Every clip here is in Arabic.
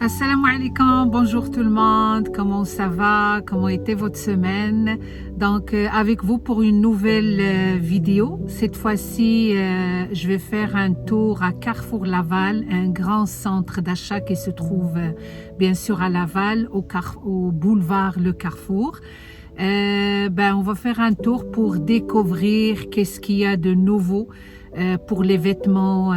Assalamu alaikum, bonjour tout le monde, comment ça va, comment était votre semaine? Donc avec vous pour une nouvelle vidéo. Cette fois-ci, je vais faire un tour à Carrefour Laval, un grand centre d'achat qui se trouve bien sûr à Laval, au boulevard Le Carrefour. On va faire un tour pour découvrir qu'est-ce qu'il y a de nouveau pour les vêtements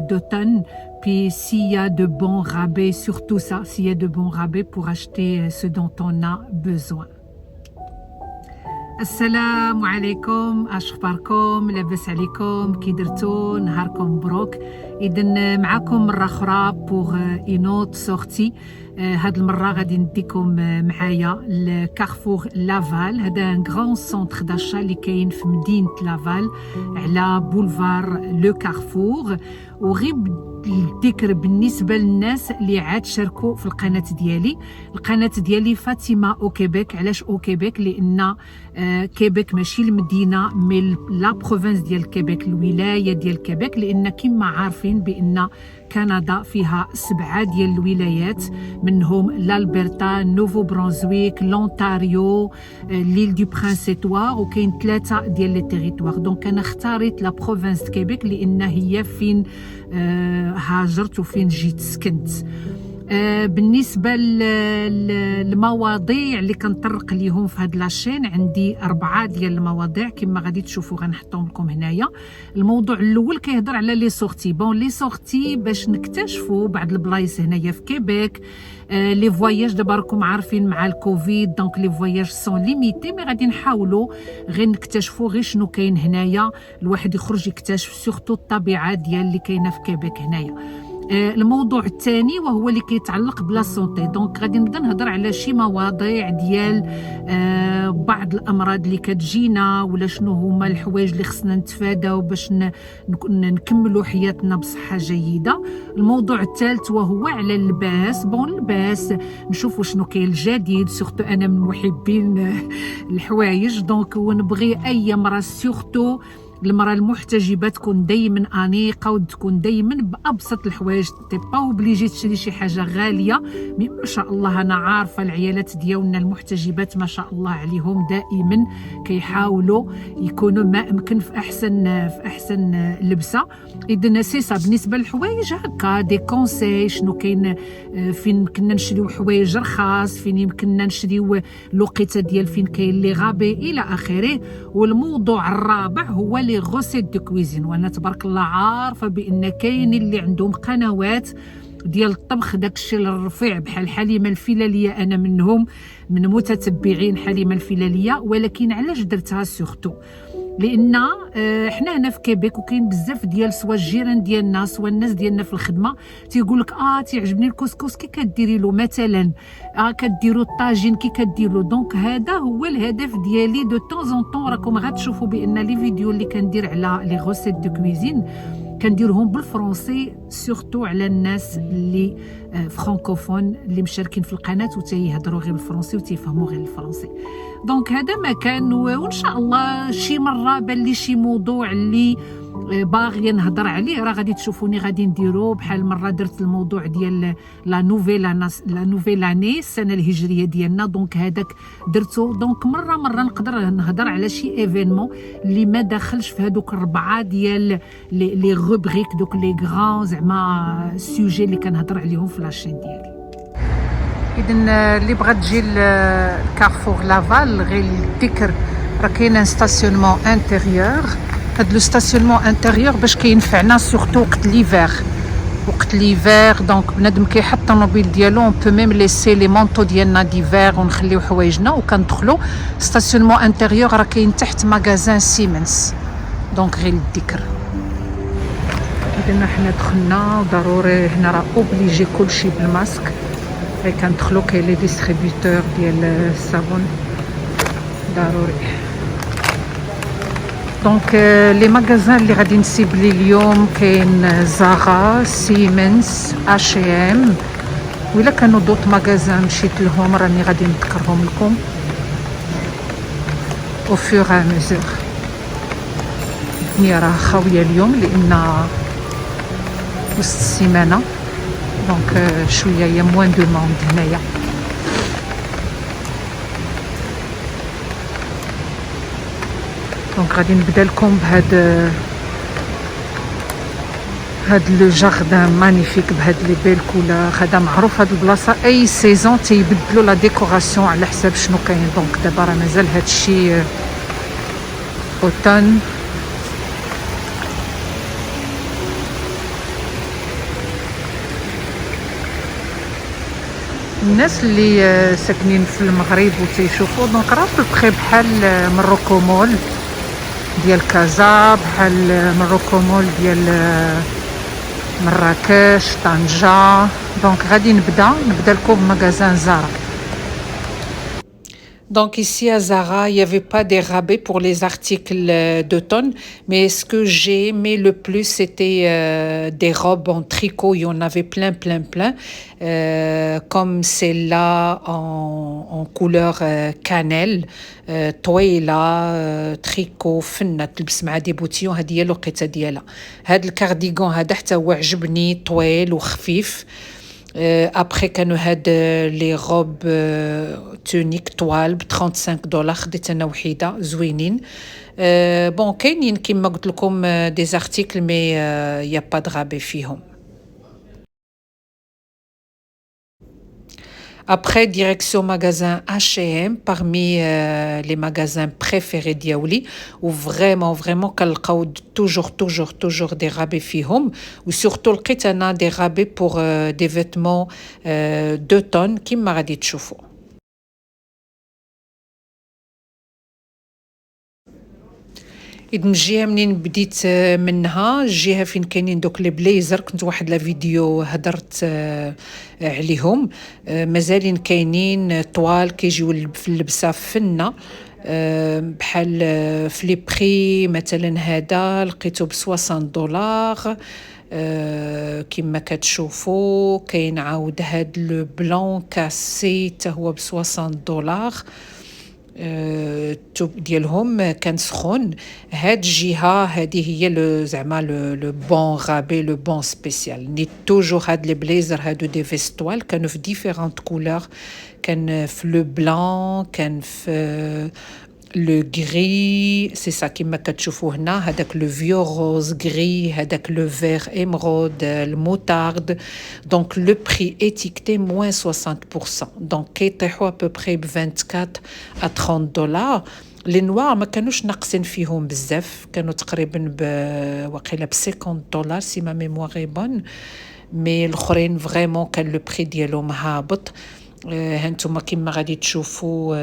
d'automne. Puis s'il y a de bons rabais, surtout ça, s'il y a de bons rabais pour acheter ce dont on a besoin. السلام عليكم أشخباركم لاباس عليكم كي درتو نهاركم مبروك إذن معكم مرة أخرى بوغ إنوت سورتي هاد المرة غادي نديكم معايا لكارفور لافال. هذا ان غران سونتر داشا اللي كاين في مدينة لافال على بولفار لو كارفور. وغير الذكر بالنسبه للناس اللي عاد شاركوا في القناه ديالي فاطمه او كيبيك. علاش او كيبيك؟ لان كيبيك ماشي المدينه مي لا بروفانس ديال كيبيك، الولايه ديال كيبيك، لان كما عارفين بان كندا فيها 7 ديال الولايات، منهم l'Alberta, نوفو برونزويك، لونتاريو، ليل دو برانسيتوار، وكاين 3 ديال لي تيريتوار. دونك انا اختاريت لا بروفانس كيبيك لان هي فين هاجرت وفين جيت سكنت. بالنسبه للمواضيع اللي كنطرق ليهم في هاد لاشين، عندي 4 ديال المواضيع كما غادي تشوفوا غنحطهم لكم هنايا. الموضوع الاول كيهضر على لي سورتي. لي سورتي باش نكتشفوا بعض البلايص هنايا في كيبيك. لي فواياج دابا راكم عارفين مع الكوفيد، دونك لي فواياج سون ليميتي، مي غادي نحاولوا غير نكتشفوا غير شنو كاين هنايا، الواحد يخرج يكتشف سورتو الطبيعه ديال اللي كاينه في كيبيك هنايا. الموضوع الثاني وهو اللي كيتعلق بلا سونتي. دونك غادي نبدا نهضر على شي مواضيع ديال بعض الامراض اللي كتجينا، ولا شنو هما الحوايج اللي خصنا نتفاداو باش نكملوا حياتنا بصحه جيده. الموضوع الثالث وهو على اللباس. اللباس نشوفوا شنو كاين الجديد، سورتو انا من محبين الحوايج، دونك ونبغي اي مرة سورتو المرأة المحتجبة تكون دايما انيقه وتكون دايما بابسط الحوايج. تي با اوبليجي تشري شي حاجه غاليه، ما شاء الله انا عارفه العيالات ديالنا المحتجبات ما شاء الله عليهم دائما كيحاولوا يكونوا ما امكن في احسن لبسه. اذا سي بالنسبه للحوايج هكا دي كونساي، شنو كاين فين يمكننا نشريو حوايج رخاص، فين يمكننا نشريو لوقيته ديال فين كاين لي غابي الى اخره. والموضوع الرابع هو لي غوسيت دو كويزين. وانا تبارك الله عارفه بان كاين اللي عندهم قنوات ديال الطبخ، داكشي الرفيع بحال حليمه الفلاليه، انا منهم من متتبعين حليمه الفلاليه. ولكن علاش درتها سورتو؟ لان حنا هنا في كيبيك وكاين بزاف ديال سوا الجيران ديالنا سوا الناس ديالنا في الخدمه تيقول لك تيعجبني الكسكس كي كديري له مثلا، كديروا الطاجين كي كديروا. دونك هذا هو الهدف ديالي دو طون ان طون. راكم غتشوفوا بان لي فيديو اللي كندير على لي غوسيت دو كويزين كنديرهم بالفرنسي، سورتو على الناس اللي فرانكوفون اللي مشاركين في القناه وتيهضروا غير بالفرنسي وتيفهموا غير الفرنسي. دونك هذا ما كان، وان شاء الله شي مره بان لي شي موضوع اللي باغي نهضر عليه راه غادي تشوفوني غادي نديرو. بحال مره درت الموضوع ديال لا نوفيل اني السنه الهجريه ديالنا، دونك هذاك درتو. دونك مره نقدر نهضر على شي ايفينمون اللي ما داخلش في هذوك 4 ديال لي روبريك، دوك لي غران زعما سوجي اللي كنهضر عليهم في لاشين ديالي. اذن اللي بغات تجي لكارفور لافال غير الذكر راه كاين ان ستاسيونمون انتيريور. هاد لو ستاسيونمون انتيريور باش كينفعنا سورتو وقت ليفير. دونك بنادم كيحط الطوموبيل ديالو اون بو ميم ليسي لي مونطو ديالنا ديفير ونخليو حوايجنا وكندخلو. ستاسيونمون انتيريور راه كاين تحت ماغازان سيمنز، دونك غير الذكر. اذا حنا دخلنا ضروري هنا راه اوبليجي كلشي بالماسك. كندخلو كاين لي ديستريبيوتور ديال الصابون ضروري. دونك لي ماغازان اللي غادي نسيب لي اليوم كاين زارا، سيمنز، اش ام. وإلا كانوا دوط ماغازان مشيت لهم راني غادي نذكرهم لكم او فور ا ميزور. هي راه خاويه اليوم لان وسط السيمانه دونك شويه يا موان دوموند هنايا. دونك غادي نبدا لكم بهاد لو جاردان مانيفيك بهاد لي بيل كولور. هذا معروف هاد البلاصه اي سيزون تيبدلوا لا ديكوراسيون على حساب شنو كاين. دونك دابا راه مازال هادشي اوتون. الناس اللي ساكنين في المغرب وتيشوفوا دونك راه بخي بحال مروكو مول ديال كازا، بحال مروكو مول ديال مراكش، طنجة. دونك غادي نبدا لكم بمغازان زارا. Donc ici à Zara, il n'y avait pas des rabais pour les articles d'automne, mais ce que j'ai aimé le plus, c'était des robes en tricot. Il y en avait plein. Comme celle-là en couleur cannelle, طويلة tricot فنة تلبس مع دي بوتيون. هذه هي الوقيته ديالها. هذا الكارديغون هذا حتى هو عجبني، طويل وخفيف. ابخي كانوا هاد لي روب تونيك طوال ب $35 خديت انا وحيده زوينين. بون كاينين كيما قلت لكم دي زارتيكل مي يا با درابي فيهم. Après, direction magasin H&M, parmi les magasins préférés d'Yaouli, où vraiment, كنلقاو toujours des rabais فيهم, ou surtout لقيت أنا des rabais pour des vêtements d'automne كيما غادي تشوفوا. إذن الجهة منين بديت منها، الجهة فين كاينين دوك لي بليزر، كنت واحد لا فيديو هدرت عليهم. مازالين كاينين طوال كيجيو في اللبسة فنة، بحال في لي بري مثلا هذا لقيته ب$60 كما كتشوفوا. كاين عاود هاد لو بلون كاسي حتى هو ب$60. التوب ديالهم كان سخون. هاد الجهه هذه هي زعما لو بون رابي، لو بون سبيسيال. ني توجور هاد لي بليزر هادو دي فيستوال كانوا في ديفيرونت كولور. كان في لو بلان، كان في لو غري، سي سا كيما كتشوفوا هنا. هذاك لو فيو روز غري، هذاك لو فير émeraude، الموتارد. دونك لو بري étiqueté moins 60%. دونك كيطيحوا ابوبري ب 24 à $30. لي نوار ما كانوش ناقصين فيهم بزاف، كانوا تقريبا وقيله ب $50 سي ما ميموار بون. مي الاخرين فريمون كان لو بري ديالهم هابط. هانتوما كيما غادي تشوفوا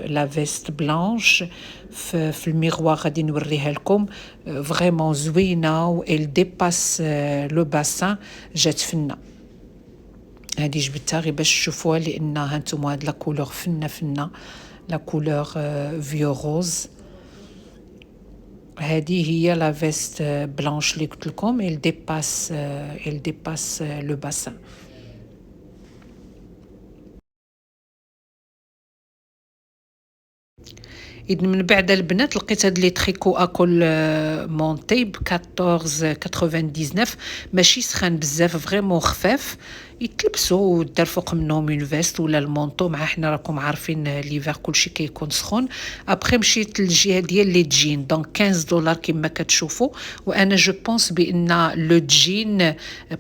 لا فيست بلانش في الميغوار غادي نوريها لكم. فريمون زوينه و ال ديباس لو باسان، جات فنه. هذه جبتها غير باش تشوفوها، لان هانتوما هاد لا كولور فنه لا كولور فيو روز. هذه هي لا فيست بلانش اللي قلت لكم. ال ديباس لو باسان. إذن من بعد البنات لقيت هاد لي تريكو اكل مونتي ب 14.99. ماشي سخان بزاف، فريمون خفاف، يتلبسوا ودار فوق منهم اون فيست ولا المونطو. مع حنا راكم عارفين ليفر كلشي كيكون سخون. ابخي مشيت للجهه ديال لي جين، دونك $15 كما كتشوفوا. وانا جو بونس بان لو جين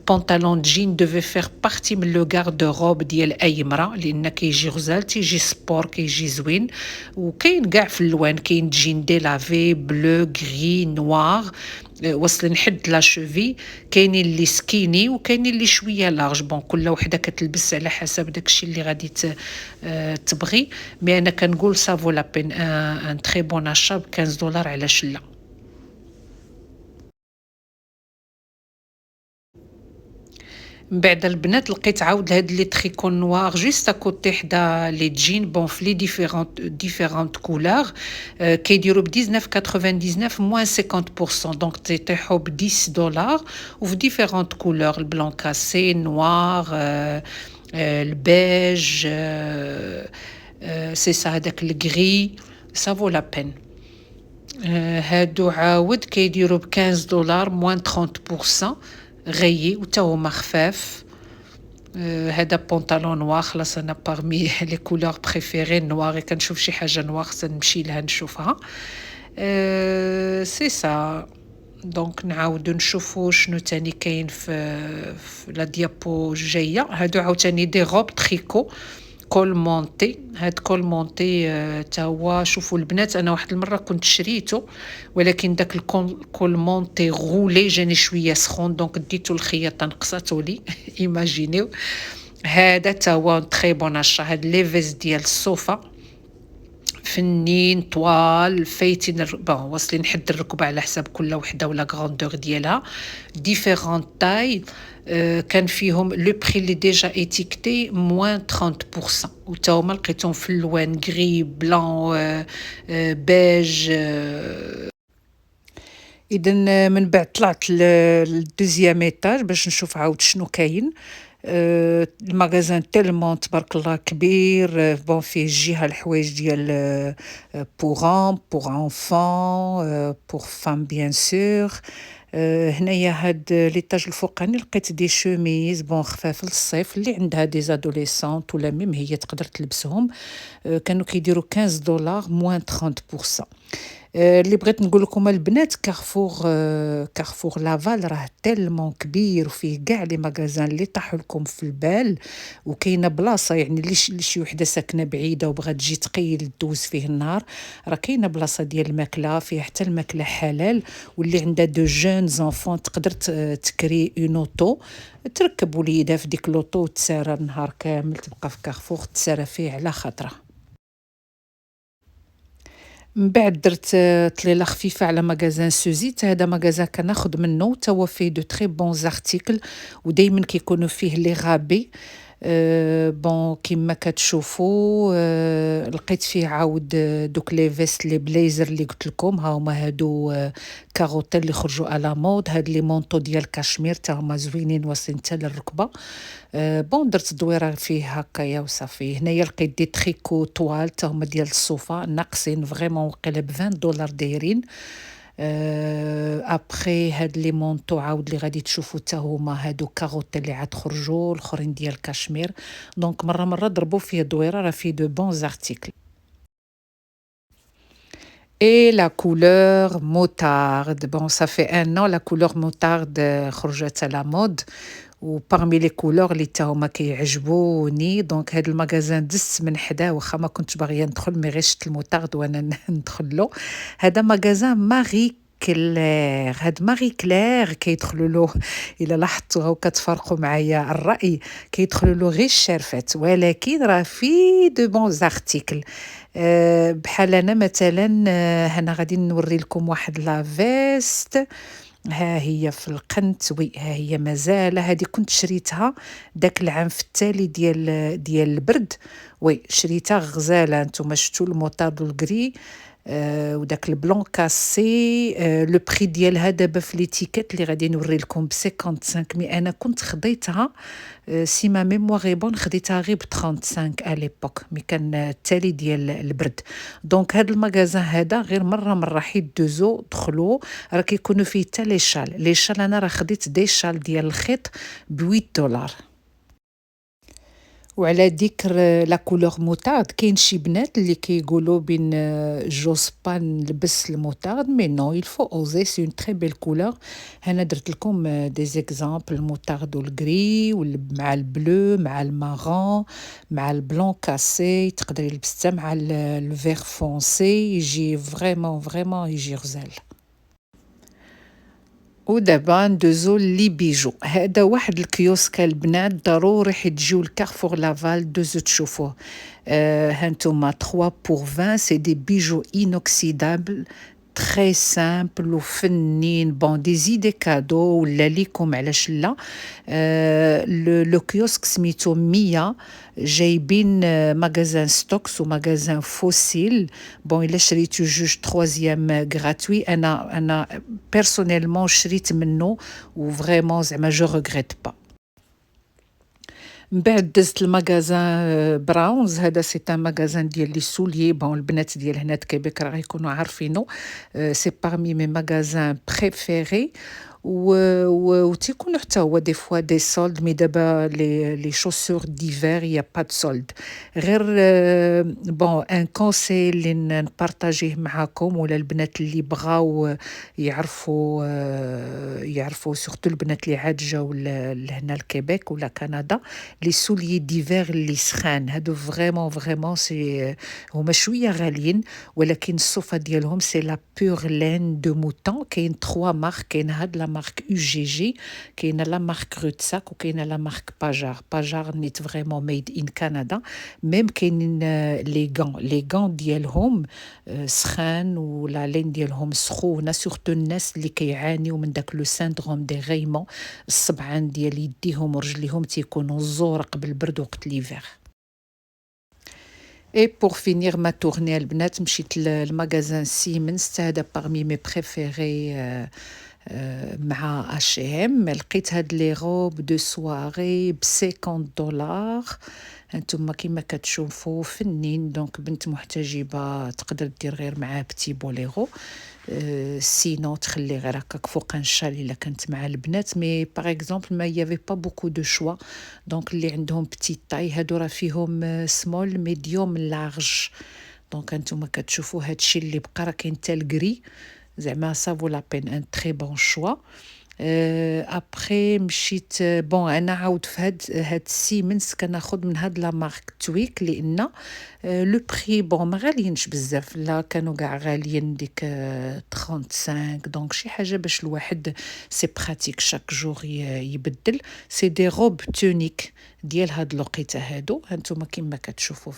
بونطالون جين دوفي فيغ بارتي من لو غارد روب ديال اي مرا، لان كيجي غزال، تيجي سبور، كيجي زوين. وكاين كاع في اللوان، كاين جين ديلافي بلو غري نوار وصل لحد لا شوفي. كاينين اللي سكيني وكاينين اللي شويه لارج. بون كل وحده كتلبس على حسب داكشي اللي غادي تبغي. مي انا كنقول سافو لا بين ان تري بون اشا ب $15 على شله. من بعد البنات لقيت عاود هاد لي تريكو نوار جوست كوتي حدا لي جين. بون في لي ديفيرونت كولور كيديروا ب 19.99 موان 50%. دونك تيطيحوا ب $10 وفي ديفيرونت كولور، البلون كاسي، نوار، البيج، سي سا هذاك الغري. سافو لا بين. هادو عاود كيديروا ب $15 موان 30% غيي وتا هما خفاف. هذا بونطالون نوار، خلاص أنا parmi les couleurs préférées نوار، كنشوف شي حاجة نوار تنمشي لها نشوفها. سي سا. دونك نعاودو نشوفو شنو تاني كاين في لا ديابو الجاية. هادو عاوتاني دي غوب تريكو كول مونتي. هاد كول مونتي تا هو، شوفوا البنات، انا واحد المره كنت شريته، ولكن داك الكول مونتي غولي جاني شويه سخون، دونك ديتو الخياطه نقصاتو لي ايماجينيو. هذا تا هو تري بون اشا. هاد لي فيز ديال الصوفه فنين طوال فايتين بون واصلين حد الركبه على حساب كل وحده ولا غراندور ديالها، ديفيرون تاي. كان فيهم لو بري اللي ديجا ايتيكتي موان 30%، وتا هما لقيتهم في اللوان غري بلان بيج. اذا من بعد طلعت للدوزيام ايطاج باش نشوف عاود شنو كاين. المغازان تيلمون تبارك الله كبير. بون فيه جهه الحوايج ديال بوغ انفون بوغ فام بيان سور. هنايا هاد ليطاج الفوقاني لقيت دي شوميز بون خفاف للصيف اللي عندها دي زادوليسونت ولا ميم هي تقدر تلبسهم. كانوا كيديروا $15 موان 30%. اللي بغيت نقول لكم البنات، كارفور لافال راه تيلمون كبير وفيه كاع لي ماغازان اللي طاحوا لكم في البال، وكاينه بلاصه يعني اللي شي وحده ساكنه بعيده وبغات تجي تقيل دوز فيه النهار، راه كاينه بلاصه ديال الماكله، فيه حتى الماكله حلال. واللي عندها دو جون زونفون تقدر تكري اون اوتو، تركب وليدها في ديك لوطو وتسارى النهار كامل، تبقى في كارفور تسارى فيه على خاطره. من بعد درت طليله خفيفه على ماغازان سوزيت. هذا ماغازان كناخذ منه تا هو فيه دو تري بون زارتيكل، ودائما كيكونوا فيه لي غابي. بون كيما كتشوفوا لقيت فيه عاود دوك لي فيست لي بليزر اللي قلت لكم، ها هما هادو كاروتيل اللي خرجوا على مود. هاد لي مونطو ديال كاشمير تا هما زوينين واصلين حتى للركبه. بون درت دويره فيه هكايا وصافي. هنايا لقيت دي تريكو طوال تا هما ديال الصوفه ناقصين فريمون، وقيله ب $20 دايرين. ابخي هاد لي مونطو عاود اللي غادي تشوفوا حتى هما هادو كاروت اللي عاد خرجوا الاخرين ديال كاشمير. دونك مره ضربوا فيه دويره، راه فيه دو بون زارتيكل. Et la couleur moutarde. Bon, ça fait 1 an, la couleur moutarde خرجت على مود. وبارمي لي كولور اللي تا هما كيعجبوني، دونك هاد المغازان دزت من حداه واخا ما كنتش باغيه ندخل، مي غير شفت الموطارد وانا ندخل له. هذا مغازان ماري كلير. هاد ماري كلير كيدخلوا له، الا لاحظتوا كتفرقوا معايا الراي، كيدخلوا له غير الشرفات، ولكن راه في دو بون زارتيكل. بحال انا مثلا، هنا غادي نوري لكم واحد لا فيست، ها هي في القنت. وي ها هي مازال، هذه كنت شريتها داك العام في التالي ديال البرد. وي شريتها غزاله. نتوما شفتوا الموطارد والكري وداك البلون كاسي. لو بري ديالها دابا في ليتيكيت اللي غادي نوري لكم ب 55، مي انا كنت خديتها سي ما ميموار بون خديتها غير ب 35 اليبوك، مي كان التالي ديال البرد. دونك هاد المغازان هذا غير مره حيت دوزو دخلوا، راه كيكونوا فيه حتى لي شال انا راه خديت دي شال ديال الخيط ب $8. وعلى ذكر لا كولور موطارد، كاين شي بنات اللي كيقولوا بين جوز با نلبس الموطارد، مي نو يلفو اوزي، سي اون تري بيل كولور. هنا درت لكم دي زيكزامبل، الموطارد والغري مع البلو مع المارون مع البلون كاسي، تقدر يلبس حتى مع الفير فونسي، يجي فريمون يجي غزال. ودابا ندوزو لي بيجو. هذا واحد الكيوسك البنات ضروري حيت تجيو لكارفور لافال دوزو تشوفوه. هانتوما 3 pour 20 سي دي بيجو انوكسيدابل تري سامبل وفنين. بون دي زيدي كادو ولا ليكم علاش لا. لو كيوسك سميتو 100، جايبين ماغازان ستوكس وماغازان فوسيل. بون الا شريتو جوج تروازيام غراتوي. انا بيرسونيلمون شريت منه وفريمون زعما جو ريغريت با. من بعد دزت المغازان براونز. هذا سي ان مغازان ديال لي سوليي. بون البنات ديال هنا كيبيك راه يكونوا عارفينو، سي بارمي مي مغازان بريفيري. وتيكونوا حتى هو دي فوا دي سولد، مي دابا لي شوسور ديفير يا با دو سولد. غير بون ان كونساي اللي نبارطاجيه معاكم، ولا البنات اللي بغاو يعرفوا سورتو البنات اللي عاد جاو لهنا لكيبيك ولا كندا، لي سوليي ديفير اللي سخان هادو فريمون سي هما شويه غاليين، ولكن الصوفه ديالهم سي لا بور لين دو موتون. كاين 3 مارك، كاين هاد لا مارك يو جي جي، كاينه لا مارك روتساك، وكاينه لا مارك باجار نيت فريمون ميد ان كندا. ميم كاينين لي غون ديالهم سخان، ولا لين ديالهم سخونه، سورتو الناس اللي كيعانيو من داك لو سيندروم دي غيمون، الصبعان ديال يديهم ورجليهم تيكونوا زورق بالبرد وقت ليفير. Et pour finir ma tournée البنات مشيت للمغازان سيمنز، هذا parmi mes préférés مع H&M. لقيت هاد لي روب دو سواري ب $50. هانتوما كيما كتشوفوا فنين، دونك بنت محتجبه تقدر دير غير معاه بتي بوليرو، سينو تخلي غير هكاك فوق الشال الا كانت مع البنات. مي باغ اكزومبل ما يافي با بوكو دو شوا، دونك اللي عندهم بتي طاي هادو راه فيهم سمول ميديوم لارج. دونك هانتوما كتشوفوا هادشي اللي بقى، راه كاين حتى الكري، زعما سافو لا بين ان تري بون شوا. ابخي مشيت بون انا عاود في هاد سيمنز كناخذ من هاد لا مارك تويك، لان لو بري بون ما غاليينش بزاف، لا كانوا كاع غاليين ديك 35. دونك شي حاجه باش الواحد سي براتيك شاك جور يبدل. سي دي روب تونيك ديال هاد الوقيته هادو، هانتوما كيما كتشوفوا.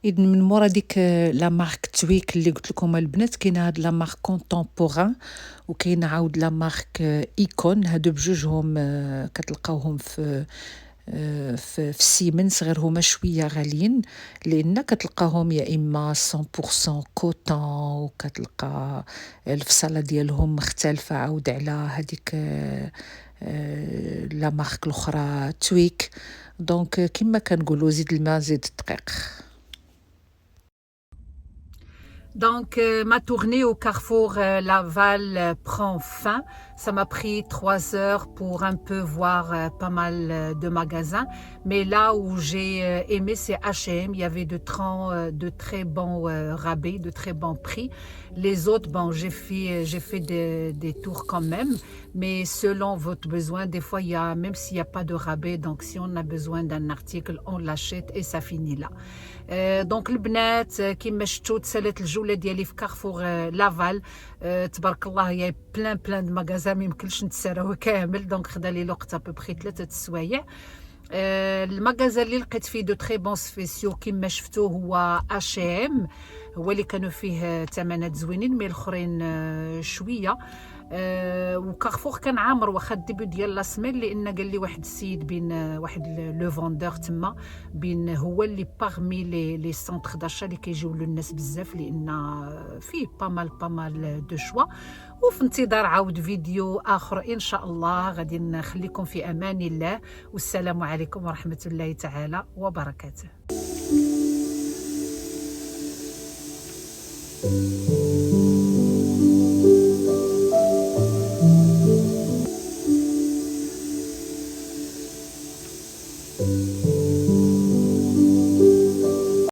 إذن من مورا ديك لا مارك تويك اللي قلت لكم البنات، كاينه هاد لا مارك كونتمبوران، وكاينه عاود لا مارك ايكون. هادو بجوجهم كتلقاوهم في سيمنز، غير هما شويه غاليين، لان كتلقاهم يا اما 100% كوتون، وكتلقى الفصاله ديالهم مختلفه عاود على هذيك لا مارك الاخرى تويك. دونك كما كنقولوا زيد الماء زيد الدقيق. Donc, ma tournée au carrefour Laval prend fin. Ça m'a pris 3 heures pour un peu voir pas mal de magasins. Mais là où j'ai aimé, c'est H&M. Il y avait de très bons rabais, de très bons prix. Les autres, bon, j'ai fait des tours quand même. Mais selon votre besoin, des fois, même s'il n'y a pas de rabais, donc si on a besoin d'un article, on l'achète et ça finit là. دونك البنات كيما شفتوا تسالات الجوله ديالي في كارفور لافال. تبارك الله يا بلان د مغازا ما يمكنش نتساراو كامل، دونك خدا لي الوقت ابوبخي 3 سوايع. المغازا اللي لقيت فيه دو تري بون سبيسيو كيما شفتوا هو H&M، هو اللي كانوا فيه ثمنات زوينين، مي الاخرين شويه. وكارفور كان عامر واخا الديبي ديال لا سمين، لان قال لي واحد السيد بين واحد لو فوندور تما، بين هو اللي باغمي لي سونتر داشا اللي كيجيو للناس بزاف، لان فيه بامال دو شوا. وفي انتظار عاود فيديو اخر ان شاء الله. غادي نخليكم في امان الله، والسلام عليكم ورحمه الله تعالى وبركاته.